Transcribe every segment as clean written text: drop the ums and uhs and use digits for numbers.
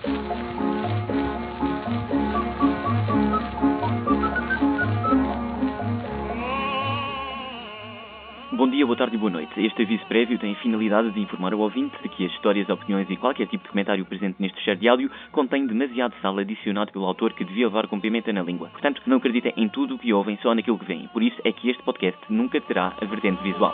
Bom dia, boa tarde e boa noite. Este aviso prévio tem a finalidade de informar o ouvinte de que as histórias, opiniões e qualquer tipo de comentário presente neste share de áudio contém demasiado sal adicionado pelo autor que devia levar com pimenta na língua. Portanto, não acreditem em tudo o que ouvem, só naquilo que veem. Por isso é que este podcast nunca terá a vertente visual.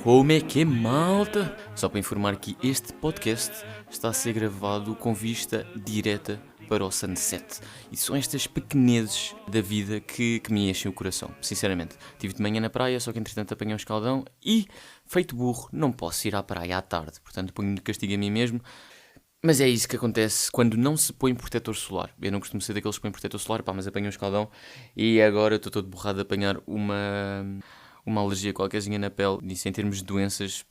Como é que é, malta? Só para informar que este podcast está a ser gravado com vista direta para o sunset. E são estas pequenezes da vida que me enchem o coração, sinceramente. Estive de manhã na praia, só que entretanto apanhei um escaldão e, feito burro, não posso ir à praia à tarde. Portanto, ponho-me de castigo a mim mesmo. Mas é isso que acontece quando não se põe protetor solar. Eu não costumo ser daqueles que põem protetor solar, mas apanhei um escaldão e agora estou todo borrado a apanhar uma alergia qualquerzinha na pele. Nisso, em termos de doenças,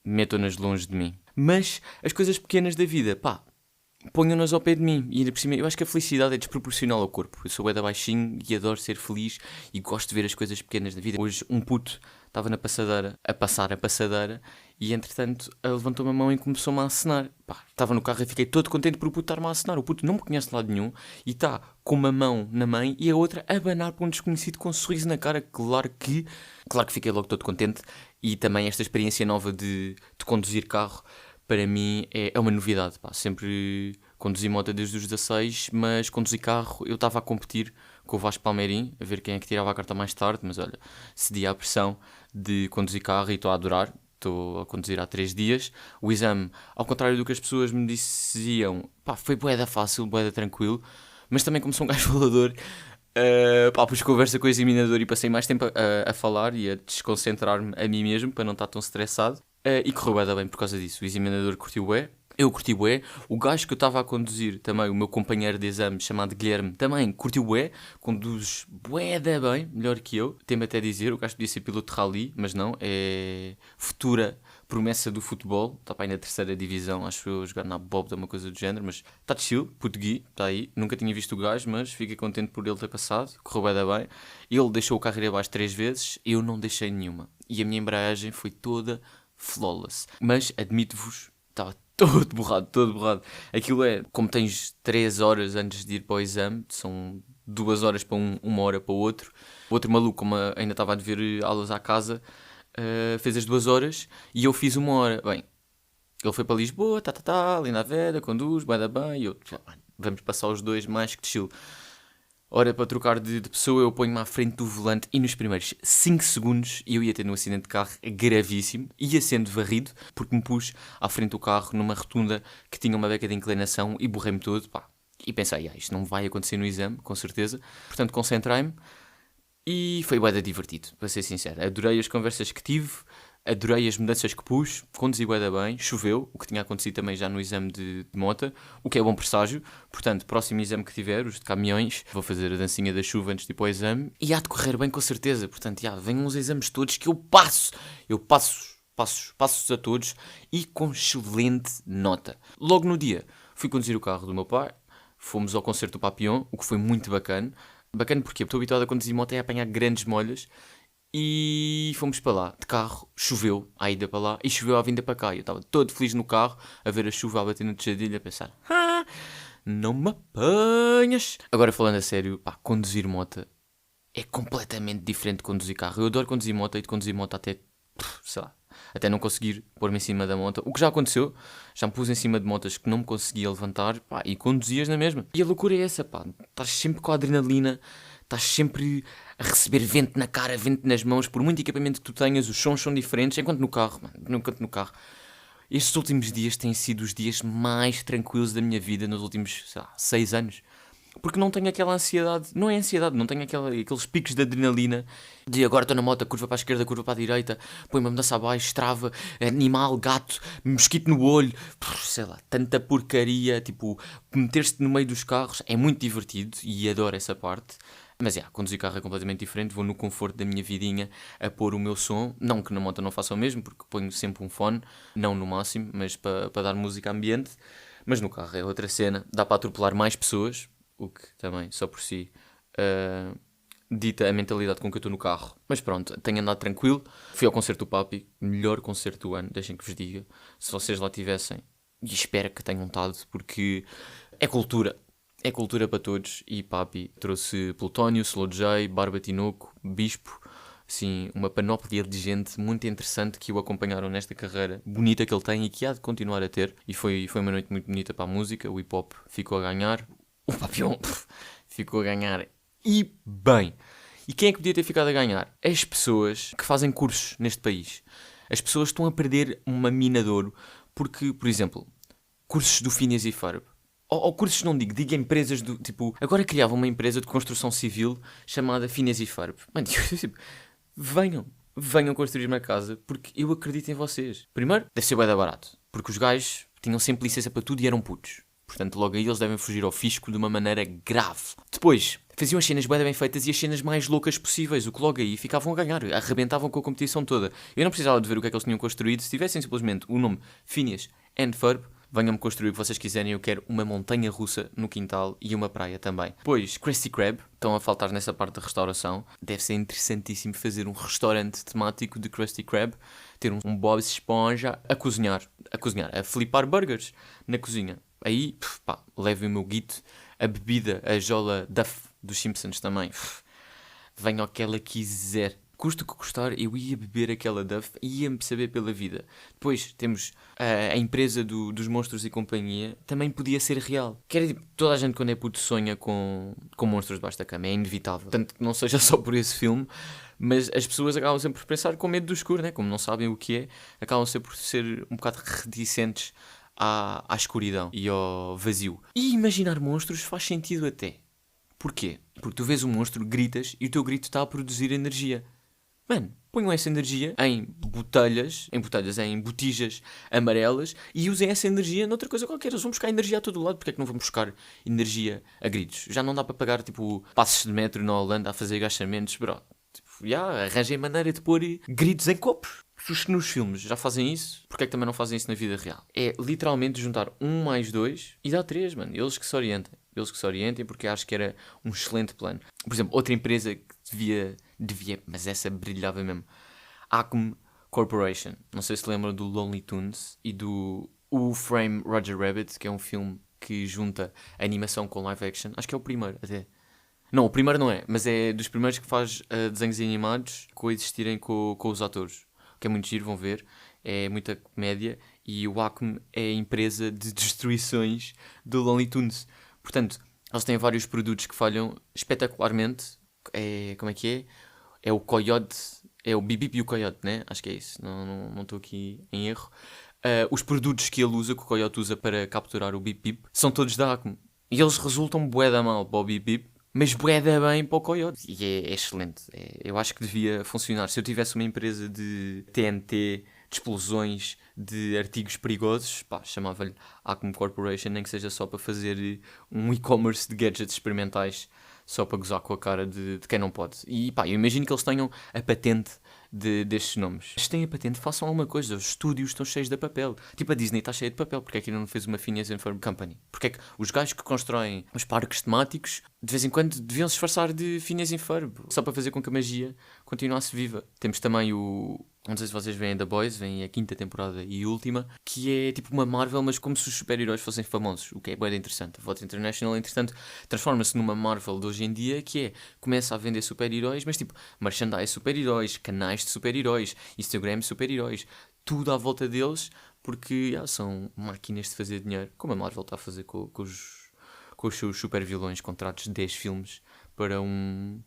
metam-nas longe de mim. Mas as coisas pequenas da vida, ponham-nas ao pé de mim. E ainda por cima, eu acho que a felicidade é desproporcional ao corpo. Eu sou bué da baixinho e adoro ser feliz e gosto de ver as coisas pequenas da vida. Hoje um puto estava na passadeira, a passar a passadeira, e entretanto levantou-me a mão e começou-me a acenar. Estava no carro e fiquei todo contente por o puto estar-me a acenar. O puto não me conhece de lado nenhum e está com uma mão na mãe e a outra a abanar para um desconhecido com um sorriso na cara. Claro que fiquei logo todo contente. E também esta experiência nova de conduzir carro, para mim é uma novidade. Sempre conduzi moto desde os 16, mas conduzi carro, eu estava a competir com o Vasco Palmeirim, a ver quem é que tirava a carta mais tarde, mas olha, cedi à pressão de conduzir carro e estou a adorar. Estou a conduzir há 3 dias. O exame, ao contrário do que as pessoas me diziam, foi bué da fácil, bué da tranquilo, mas também como sou um gajo falador, pus conversa com o examinador e passei mais tempo a falar e a desconcentrar-me a mim mesmo para não estar tão estressado. E correu bué da bem por causa disso. O examinador curtiu bué, eu curti bué. O gajo que eu estava a conduzir também, o meu companheiro de exame chamado Guilherme, também curtiu bué. Conduz bué da bem, melhor que eu. Tem-me até a dizer, o gajo podia ser piloto de rally, mas não, é futura promessa do futebol. Está aí na 3ª divisão, acho eu, jogar na Bóbeda, uma coisa do género, mas está de chill, puto Gui, está aí. Nunca tinha visto o gajo, mas fiquei contente por ele ter passado, correu bué da bem. Ele deixou o carro ir abaixo 3 vezes, eu não deixei nenhuma. E a minha embreagem foi toda flawless. Mas admito-vos, estava todo borrado. Aquilo é, como tens 3 horas antes de ir para o exame, são 2 horas para um, 1 hora para o outro. O outro maluco, como ainda estava a dever aulas à casa, fez as 2 horas e eu fiz 1 hora. Bem, ele foi para Lisboa, linda a velha, conduz, vai dar bem, e eu, vamos passar os dois mais que de chill. Ora, para trocar de pessoa, eu ponho-me à frente do volante e nos primeiros 5 segundos eu ia ter um acidente de carro gravíssimo, ia sendo varrido, porque me pus à frente do carro numa rotunda que tinha uma beca de inclinação e borrei-me todo, E pensei, isto não vai acontecer no exame, com certeza. Portanto, concentrei-me e foi bué da divertido, para ser sincero. Adorei as conversas que tive, adorei as mudanças que pus, conduzi bué da bem, choveu, o que tinha acontecido também já no exame de moto, o que é bom presságio. Portanto, próximo exame que tiver, os de caminhões, vou fazer a dancinha da chuva antes de ir para o exame e há de correr bem com certeza. Portanto, venham os exames todos que eu passo-os a todos e com excelente nota. Logo no dia, fui conduzir o carro do meu pai, fomos ao concerto do Papillon, o que foi muito bacana. Bacana porque estou habituado a conduzir moto e a apanhar grandes molhas. E fomos para lá, de carro, choveu à ida para lá e choveu à vinda para cá. Eu estava todo feliz no carro, a ver a chuva a bater no tejadilho, a pensar, não me apanhas. Agora falando a sério, conduzir moto é completamente diferente de conduzir carro. Eu adoro conduzir moto e de conduzir moto até não conseguir pôr-me em cima da moto. O que já aconteceu, já me pus em cima de motas que não me conseguia levantar, e conduzias na mesma. E a loucura é essa, estás sempre com a adrenalina, estás sempre a receber vento na cara, vento nas mãos, por muito equipamento que tu tenhas, os sons são diferentes, enquanto no carro, estes últimos dias têm sido os dias mais tranquilos da minha vida nos últimos, 6 anos. Porque não tenho aquela ansiedade, não é ansiedade, não tenho aqueles picos de adrenalina de agora estou na moto, curva para a esquerda, curva para a direita, põe-me a mudança abaixo, trava, animal, gato, mosquito no olho, tanta porcaria, meter-se no meio dos carros é muito divertido e adoro essa parte. Mas conduzir carro é completamente diferente, vou no conforto da minha vidinha a pôr o meu som, não que na moto não faça o mesmo, porque ponho sempre um fone, não no máximo, mas para dar música ambiente, mas no carro é outra cena, dá para atropelar mais pessoas, o que também, só por si, dita a mentalidade com que eu estou no carro. Mas pronto, tenho andado tranquilo. Fui ao concerto do Papi, melhor concerto do ano, deixem que vos diga. Se vocês lá tivessem, e espero que tenham estado, porque é cultura. É cultura para todos. E Papi trouxe Plutónio, Slow J, Barba Tinoco, Bispo. Assim, uma panóplia de gente muito interessante que o acompanharam nesta carreira bonita que ele tem e que há de continuar a ter. E foi uma noite muito bonita para a música. O hip hop ficou a ganhar. O Papillon ficou a ganhar. E bem. E quem é que podia ter ficado a ganhar? As pessoas que fazem cursos neste país. As pessoas estão a perder uma mina de ouro porque, por exemplo, cursos do Phineas e Ferb. Ou cursos não digo empresas do tipo... Agora criava uma empresa de construção civil chamada Phineas e Ferb. Mano, tipo, venham construir uma casa porque eu acredito em vocês. Primeiro, deve ser bué da barato. Porque os gajos tinham sempre licença para tudo e eram putos. Portanto, logo aí eles devem fugir ao fisco de uma maneira grave. Depois, faziam as cenas bué da bem feitas e as cenas mais loucas possíveis. O que logo aí ficavam a ganhar. Arrebentavam com a competição toda. Eu não precisava de ver o que é que eles tinham construído. Se tivessem simplesmente o nome Phineas and Ferb, venham-me construir o que vocês quiserem. Eu quero uma montanha russa no quintal e uma praia também. Depois, Krusty Krab. Estão a faltar nessa parte da restauração. Deve ser interessantíssimo fazer um restaurante temático de Krusty Krab. Ter um Bob Esponja a cozinhar. A flipar burgers na cozinha. Aí, pá, levem o meu guito. A bebida, a jola Duff dos Simpsons também. Venham ao que ela quiser. Custa o que custar, eu ia beber aquela Duff e ia-me saber pela vida. Depois temos a empresa dos Monstros e Companhia, também podia ser real. Que era tipo, toda a gente quando é puto sonha com monstros debaixo da cama, é inevitável. Tanto que não seja só por esse filme, mas as pessoas acabam sempre por pensar com medo do escuro, né? Como não sabem o que é, acabam sempre por ser um bocado reticentes à escuridão e ao vazio. E imaginar monstros faz sentido até. Porquê? Porque tu vês um monstro, gritas e o teu grito está a produzir energia. Mano, ponham essa energia em botijas amarelas e usem essa energia noutra coisa qualquer. Eles vão buscar energia a todo lado. Porque é que não vão buscar energia a gritos? Já não dá para pagar, tipo, passos de metro na Holanda a fazer agachamentos, bro. Tipo, arranjem maneira de pôr gritos em copos. Se nos filmes já fazem isso, porque é que também não fazem isso na vida real? É literalmente juntar 1 mais 2 e dá 3, mano. Eles que se orientem, porque acho que era um excelente plano. Por exemplo, outra empresa que devia, mas essa brilhava mesmo. Acme Corporation. Não sei se lembram do Lonely Tunes e do Who Framed Roger Rabbit, que é um filme que junta animação com live action. Acho que é o primeiro, até. Não, o primeiro não é, mas é dos primeiros que faz desenhos animados coexistirem com os atores. Que é muito giro, vão ver. É muita comédia. E o Acme é a empresa de destruições do Lonely Tunes. Portanto, eles têm vários produtos que falham espetacularmente. Como é que é? É o Coyote, é o Bip Bip e o Coyote, né? Acho que é isso, não estou aqui em erro. Os produtos que ele usa, que o Coyote usa para capturar o Bip Bip, são todos da Acme. E eles resultam bué da mal para o Bip Bip, mas bué da bem para o Coyote. E é excelente. Eu acho que devia funcionar. Se eu tivesse uma empresa de TNT, de explosões, de artigos perigosos, pá, chamava-lhe Acme Corporation, nem que seja só para fazer um e-commerce de gadgets experimentais, só para gozar com a cara de quem não pode. E pá, eu imagino que eles tenham a patente destes nomes. Se têm a patente, façam alguma coisa. Os estúdios estão cheios de papel. Tipo, a Disney está cheia de papel. Porque é que ainda não fez uma Phineas and Ferb Company? Porque é que os gajos que constroem os parques temáticos, de vez em quando, deviam se esforçar de Phineas and Ferb, só para fazer com que a magia continuasse viva. Temos também não sei se vocês veem The Boys, vem a 5ª temporada e última, que é tipo uma Marvel, mas como se os super-heróis fossem famosos, o que é bem interessante. A Voto International, entretanto, transforma-se numa Marvel de hoje em dia, que começa a vender super-heróis, mas tipo, merchandise super-heróis, canais de super-heróis, Instagram super-heróis, tudo à volta deles, porque são máquinas de fazer dinheiro, como a Marvel está a fazer com os seus super-vilões, contratos de 10 filmes para um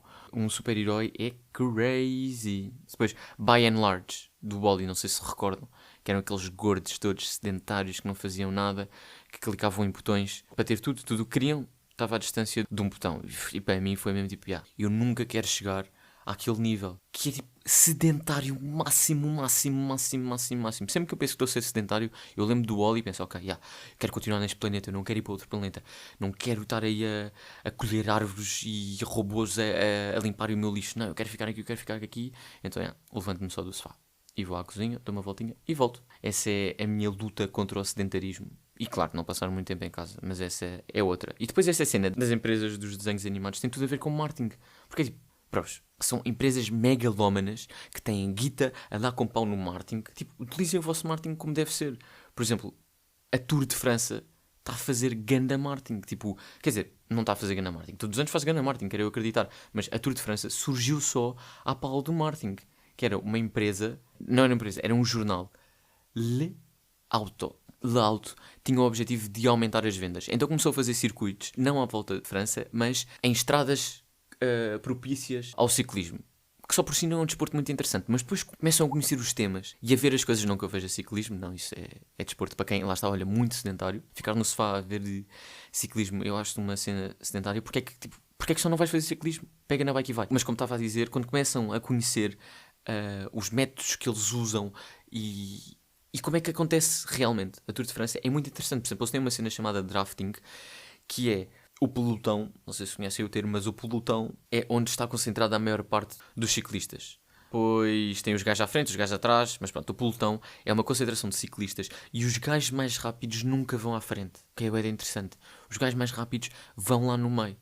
super-herói é crazy. Depois, By and Large, do Wall-E, não sei se recordam, que eram aqueles gordos todos sedentários que não faziam nada, que clicavam em botões para ter tudo o que queriam, estava à distância de um botão. E para mim foi mesmo tipo, eu nunca quero chegar àquele nível, que é tipo sedentário máximo. Sempre que eu penso que estou a ser sedentário, eu lembro do Wall-E e penso, ok, quero continuar neste planeta, não quero ir para outro planeta, não quero estar aí a colher árvores e robôs a limpar o meu lixo, não, eu quero ficar aqui, então levanto-me só do sofá e vou à cozinha, dou uma voltinha e volto. Essa é a minha luta contra o sedentarismo. E claro, não passar muito tempo em casa, mas essa é outra. E depois essa cena das empresas dos desenhos animados tem tudo a ver com marketing, porque tipo, Pronto, são empresas megalómanas que têm guita a dar com pau no marketing. Tipo, utilizem o vosso marketing como deve ser. Por exemplo, a Tour de França está a fazer ganda marketing. Tipo, quer dizer, não está a fazer ganda marketing. Todos os anos faz ganda marketing, quero eu acreditar. Mas a Tour de França surgiu só à pala do marketing. Que era uma empresa... Não era uma empresa, era um jornal. Le Auto tinha o objetivo de aumentar as vendas. Então começou a fazer circuitos, não à volta de França, mas em estradas propícias ao ciclismo. Que só por si não é um desporto muito interessante, mas depois começam a conhecer os temas e a ver as coisas. Não que eu veja ciclismo, não, isso é desporto para quem lá está, olha, muito sedentário. Ficar no sofá a ver ciclismo, eu acho uma cena sedentária. Porque é que só não vais fazer ciclismo? Pega na bike e vai. Mas como estava a dizer, quando começam a conhecer os métodos que eles usam e como é que acontece realmente a Tour de França, é muito interessante. Por exemplo, eles têm uma cena chamada drafting, que é o pelotão, não sei se conhecem o termo, mas o pelotão é onde está concentrada a maior parte dos ciclistas. Pois tem os gajos à frente, os gajos atrás, mas pronto, o pelotão é uma concentração de ciclistas e os gajos mais rápidos nunca vão à frente, que é bem interessante. Os gajos mais rápidos vão lá no meio.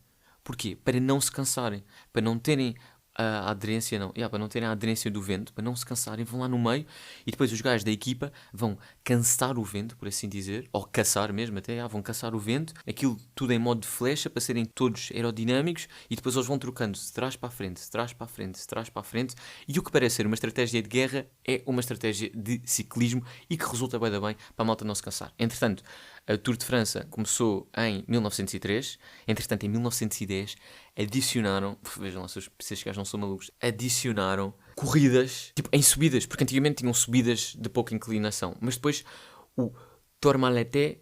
Porquê? Para não se cansarem, para não terem a aderência, para não terem a aderência do vento, para não se cansarem, vão lá no meio e depois os gajos da equipa vão cansar o vento, por assim dizer, ou caçar mesmo até, vão caçar o vento, aquilo tudo em modo de flecha para serem todos aerodinâmicos e depois eles vão trocando de trás para a frente, de trás para a frente, de trás para a frente e o que parece ser uma estratégia de guerra é uma estratégia de ciclismo e que resulta bem para a malta não se cansar. Entretanto, a Tour de França começou em 1903, entretanto em 1910 adicionaram, vejam lá se estes gajos não são malucos, adicionaram corridas, tipo em subidas, porque antigamente tinham subidas de pouca inclinação, mas depois o Tourmalet,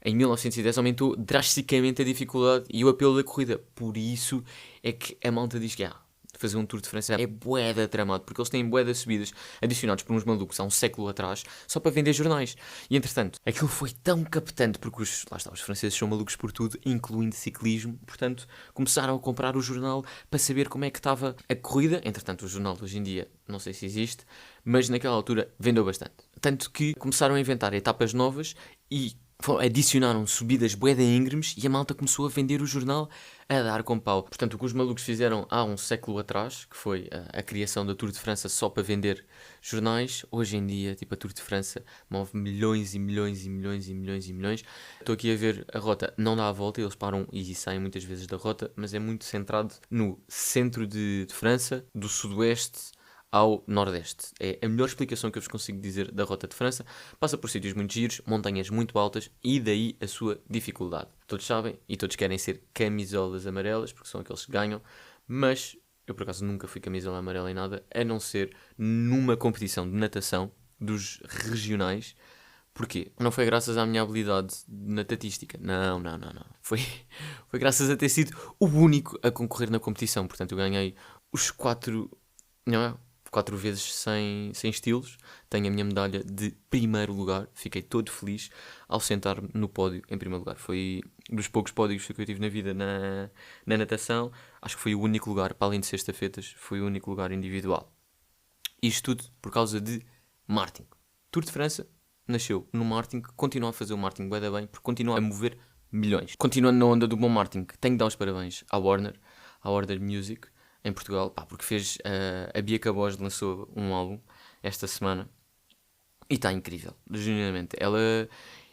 em 1910 aumentou drasticamente a dificuldade e o apelo da corrida, por isso é que a malta diz que fazer um Tour de França é bué da tramado, porque eles têm bué de subidas adicionados por uns malucos há um século atrás, só para vender jornais. E entretanto, aquilo foi tão captante, porque os franceses são malucos por tudo, incluindo ciclismo, portanto, começaram a comprar o jornal para saber como é que estava a corrida. Entretanto, o jornal hoje em dia, não sei se existe, mas naquela altura vendeu bastante. Tanto que começaram a inventar etapas novas e adicionaram subidas bué de íngremes e a malta começou a vender o jornal a dar com pau. Portanto, o que os malucos fizeram há um século atrás, que foi a criação da Tour de França só para vender jornais, hoje em dia, tipo, a Tour de França move milhões e milhões e milhões e milhões e milhões. Estou aqui a ver a rota, não dá a volta, eles param e saem muitas vezes da rota, mas é muito centrado no centro de França, do sudoeste ao nordeste. É a melhor explicação que eu vos consigo dizer da Rota de França. Passa por sítios muito giros, montanhas muito altas e daí a sua dificuldade. Todos sabem e todos querem ser camisolas amarelas porque são aqueles que ganham, mas eu por acaso nunca fui camisola amarela em nada, a não ser numa competição de natação dos regionais. Porquê? Não foi graças à minha habilidade na estatística. Não. Foi graças a ter sido o único a concorrer na competição. Portanto, eu ganhei os 4 vezes sem estilos. Tenho a minha medalha de primeiro lugar. Fiquei todo feliz ao sentar-me no pódio em primeiro lugar. Foi dos poucos pódios que eu tive na vida na natação. Acho que foi o único lugar, para além de sexta-feiras, foi o único lugar individual. Isto tudo por causa de marketing. Tour de França nasceu no marketing, continua a fazer o marketing bem, porque continua a mover milhões. Continuando na onda do bom marketing, tenho de dar os parabéns à Warner Music, em Portugal, porque fez, a Bia Cabos lançou um álbum esta semana e está incrível, genuinamente. Ela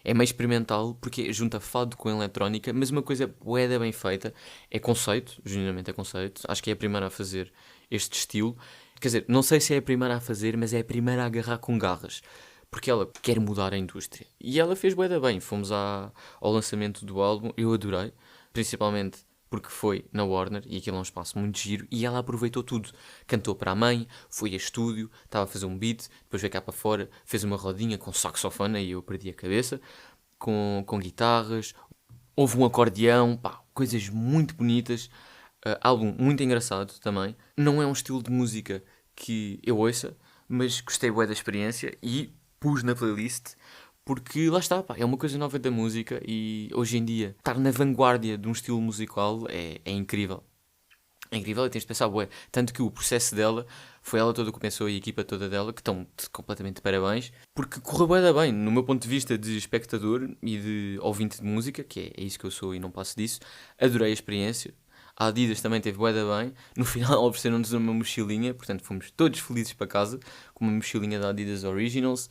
é meio experimental porque junta fado com eletrónica, mas uma coisa bué bem feita, é conceito, genuinamente é conceito. Acho que é a primeira a fazer este estilo, quer dizer, não sei se é a primeira a fazer, mas é a primeira a agarrar com garras, porque ela quer mudar a indústria e ela fez bué bem. Fomos ao lançamento do álbum, eu adorei, principalmente porque foi na Warner e aquilo é um espaço muito giro e ela aproveitou tudo. Cantou para a mãe, foi a estúdio, estava a fazer um beat, depois veio cá para fora, fez uma rodinha com saxofone e eu perdi a cabeça, com guitarras, houve um acordeão, coisas muito bonitas, álbum muito engraçado também. Não é um estilo de música que eu ouça, mas gostei bué da experiência e pus na playlist. Porque lá está, é uma coisa nova da música e hoje em dia estar na vanguarda de um estilo musical é incrível. É incrível e tens de pensar, tanto que o processo dela foi ela toda que pensou e a equipa toda dela, que estão completamente de parabéns, porque correu bem, no meu ponto de vista de espectador e de ouvinte de música, que é isso que eu sou e não passo disso, adorei a experiência. A Adidas também teve bué da bem. No final ofereceram-nos uma mochilinha, portanto fomos todos felizes para casa com uma mochilinha da Adidas Originals.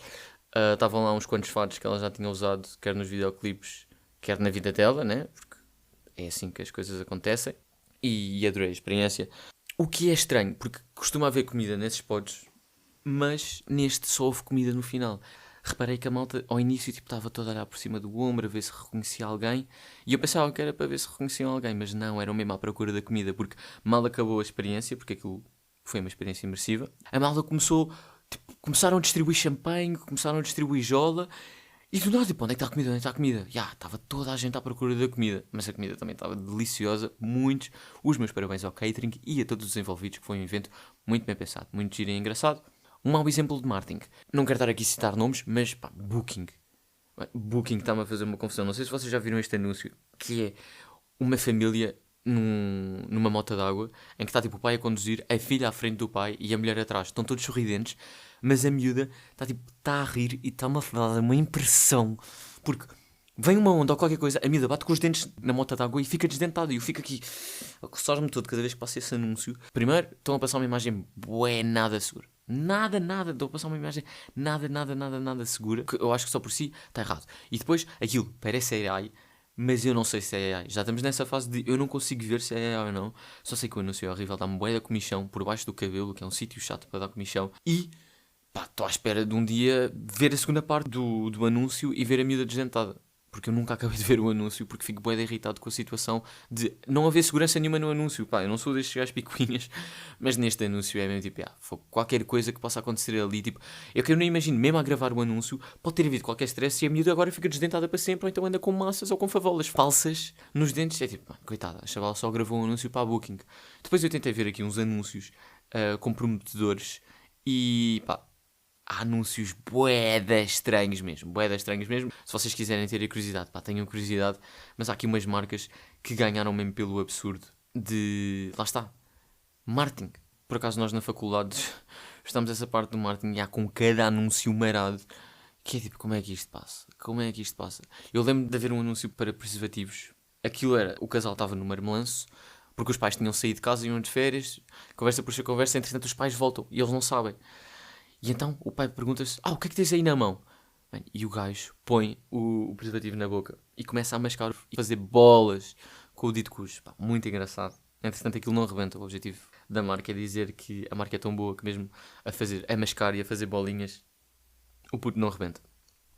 Estavam lá uns quantos fatos que ela já tinha usado, quer nos videoclipes, quer na vida dela, né? Porque é assim que as coisas acontecem. E adorei a experiência. O que é estranho, porque costuma haver comida nesses pods, mas neste só houve comida no final. Reparei que a malta ao início estava toda a olhar por cima do ombro a ver se reconhecia alguém, e eu pensava que era para ver se reconheciam alguém, mas não, eram mesmo à procura da comida, porque mal acabou a experiência, porque aquilo foi uma experiência imersiva, a malta começaram a distribuir champanhe, começaram a distribuir jola, e do nada, tipo, onde é que está a comida? Onde é que está a comida? Estava toda a gente à procura da comida. Mas a comida também estava deliciosa. Muitos. Os meus parabéns ao catering e a todos os envolvidos, que foi um evento muito bem pensado. Muito giro e engraçado. Um mau exemplo de marketing. Não quero estar aqui a citar nomes, mas pá, Booking. Booking está-me a fazer uma confusão. Não sei se vocês já viram este anúncio, que é uma família numa mota d'água, em que está tipo o pai a conduzir, a filha à frente do pai e a mulher atrás. Estão todos sorridentes, mas a miúda está a rir e está-me a dar uma impressão. Porque vem uma onda ou qualquer coisa, a miúda bate com os dentes na mota d'água e fica desdentada. E eu fico aqui a coçar-me todo cada vez que passo esse anúncio. Primeiro, estão a passar uma imagem bué nada segura. Nada, estão a passar uma imagem nada segura. Que eu acho que só por si está errado. E depois, aquilo parece AI, mas eu não sei se é AI. Já estamos nessa fase de eu não consigo ver se é AI ou não. Só sei que o anúncio é horrível. Dá-me bué da comichão por baixo do cabelo, que é um sítio chato para dar comichão. E pá, estou à espera de um dia ver a segunda parte do anúncio e ver a miúda desdentada. Porque eu nunca acabei de ver o anúncio, porque fico bué de irritado com a situação de não haver segurança nenhuma no anúncio. Pá, eu não sou destes gajos picuinhas, mas neste anúncio é mesmo tipo, qualquer coisa que possa acontecer ali, tipo, eu nem imagino, mesmo a gravar o anúncio, pode ter havido qualquer stress e a miúda agora fica desdentada para sempre, ou então anda com massas ou com favolas falsas nos dentes. É tipo, coitada, a chavala só gravou um anúncio para a Booking. Depois eu tentei ver aqui uns anúncios comprometedores e pá, há anúncios bué estranhos mesmo. Se vocês quiserem ter a curiosidade, pá, tenham curiosidade. Mas há aqui umas marcas que ganharam mesmo pelo absurdo de... Lá está. Marketing. Por acaso nós na faculdade estamos essa parte do marketing e há com cada anúncio marado. Que é tipo, como é que isto passa? Eu lembro de haver um anúncio para preservativos. Aquilo era, o casal estava no marmelanço, porque os pais tinham saído de casa e iam de férias. Conversa puxa conversa, entretanto os pais voltam e eles não sabem. E então o pai pergunta-se, o que é que tens aí na mão? Bem, e o gajo põe o preservativo na boca e começa a mascar e fazer bolas com o dito cujo. Pá, muito engraçado. Entretanto aquilo não rebenta. O objetivo da marca é dizer que a marca é tão boa que mesmo a mascar e a fazer bolinhas, o puto não rebenta.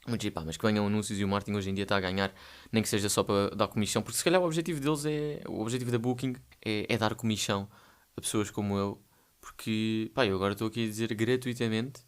Muito giro, pá, mas que venham anúncios e o marketing hoje em dia está a ganhar, nem que seja só para dar comissão, porque se calhar o objetivo deles o objetivo da Booking é dar comissão a pessoas como eu. Porque, pá, eu agora estou aqui a dizer gratuitamente,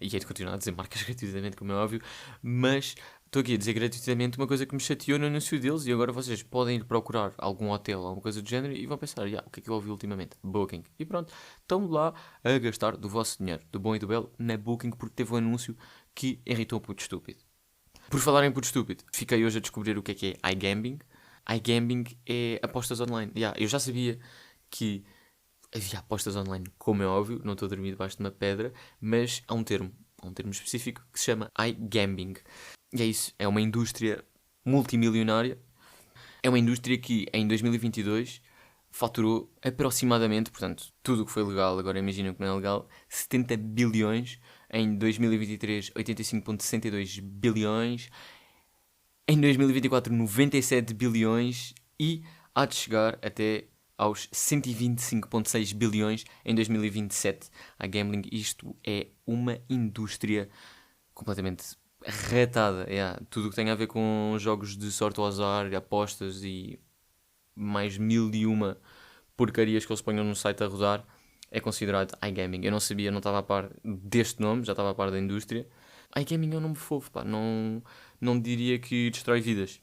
e hei de continuar a dizer marcas gratuitamente, como é óbvio, mas estou aqui a dizer gratuitamente uma coisa que me chateou no anúncio deles, e agora vocês podem ir procurar algum hotel, alguma coisa do género, e vão pensar, o que é que eu ouvi ultimamente? Booking. E pronto, estão lá a gastar do vosso dinheiro, do bom e do belo, na Booking, porque teve um anúncio que irritou um puto estúpido. Por falar em puto estúpido, fiquei hoje a descobrir o que é iGambing. iGambing é apostas online. Eu já sabia que havia apostas online, como é óbvio, não estou a dormir debaixo de uma pedra, mas há um termo específico que se chama iGambing. E é isso, é uma indústria multimilionária, é uma indústria que em 2022 faturou aproximadamente, portanto, tudo o que foi legal, agora imaginem que não é legal, 70 bilhões, em 2023 85,62 bilhões, em 2024 97 bilhões e há de chegar até aos 125,6 bilhões em 2027. A gambling, isto é uma indústria completamente ratada. Tudo o que tem a ver com jogos de sorte ao azar, apostas e mais 1001 porcarias que eles ponham no site a rodar é considerado iGaming. Eu não sabia, não estava a par deste nome, já estava a par da indústria. iGaming é um nome fofo, pá. Não diria que destrói vidas,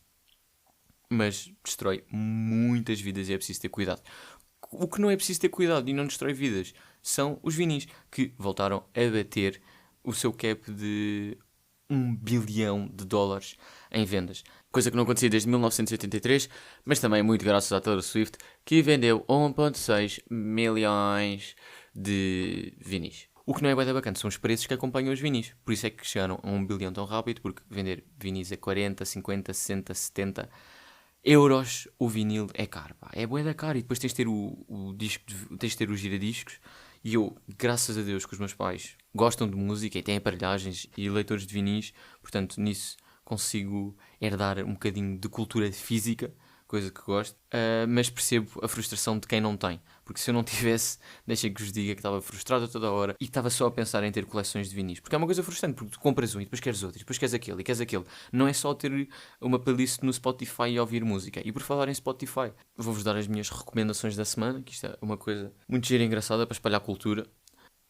mas destrói muitas vidas e é preciso ter cuidado. O que não é preciso ter cuidado e não destrói vidas são os vinis, que voltaram a bater o seu cap de $1 bilhão em vendas. Coisa que não acontecia desde 1983, mas também muito graças à Taylor Swift, que vendeu 1,6 milhões de vinis. O que não é bem bacana são os preços que acompanham os vinis. Por isso é que chegaram a 1 bilhão tão rápido, porque vender vinis a 40, 50, 60, 70 euros o vinil é caro, pá. É bué da caro. E depois tens de ter o disco, tens de ter o giradiscos. E eu, graças a Deus, que os meus pais gostam de música e têm aparelhagens e leitores de vinis, portanto, nisso consigo herdar um bocadinho de cultura física, coisa que gosto, mas percebo a frustração de quem não tem, porque se eu não tivesse, deixa que vos diga que estava frustrado a toda a hora e estava só a pensar em ter coleções de vinis, porque é uma coisa frustrante, porque tu compras um e depois queres outro, e depois queres aquele e queres aquele, não é só ter uma playlist no Spotify e ouvir música. E por falar em Spotify, vou-vos dar as minhas recomendações da semana, que isto é uma coisa muito gira e engraçada para espalhar cultura.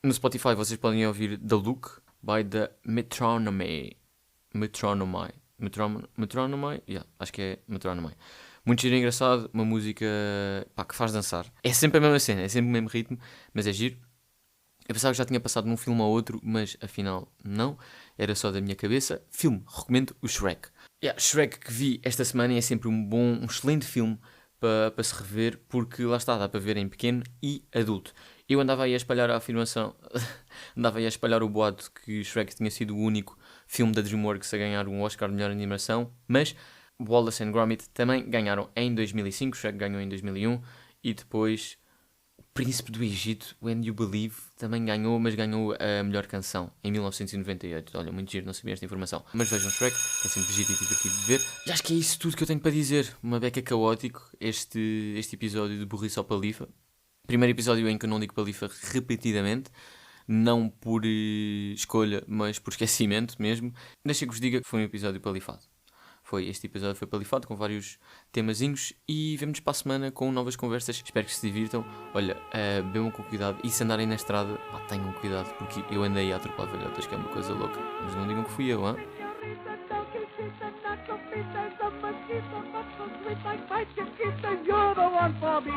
No Spotify vocês podem ouvir The Look by the Metronomy. Yeah, acho que é Metronomy. Muito giro e engraçado, uma música, pá, que faz dançar. É sempre a mesma cena, é sempre o mesmo ritmo, mas é giro. Eu pensava que já tinha passado num filme ou outro, mas afinal não, era só da minha cabeça. Filme, recomendo o Shrek. Shrek que vi esta semana é sempre um excelente filme para se rever, porque lá está, dá para ver em pequeno e adulto. Eu andava aí a espalhar a afirmação, andava aí a espalhar o boato que Shrek tinha sido o único filme da DreamWorks a ganhar um Oscar de melhor animação, mas Wallace and Gromit também ganharam em 2005, Shrek ganhou em 2001 e depois o Príncipe do Egito, When You Believe, também ganhou, mas ganhou a melhor canção em 1998. Olha, muito giro, não sabia esta informação. Mas vejam Shrek, é sempre giro e divertido de ver. E acho que é isso tudo que eu tenho para dizer. Uma beca caótico, este episódio de Burrice ao Palifa. Primeiro episódio em que eu não digo Palifa repetidamente. Não por escolha, mas por esquecimento mesmo. Deixa que vos diga que foi um episódio palifado. Este episódio foi palifado com vários temazinhos e vemo-nos para a semana com novas conversas. Espero que se divirtam. Olha, bebam com cuidado e se andarem na estrada, tenham cuidado porque eu andei a atropelar velhotas, que é uma coisa louca. Mas não digam que fui eu, hein? You're the one for me.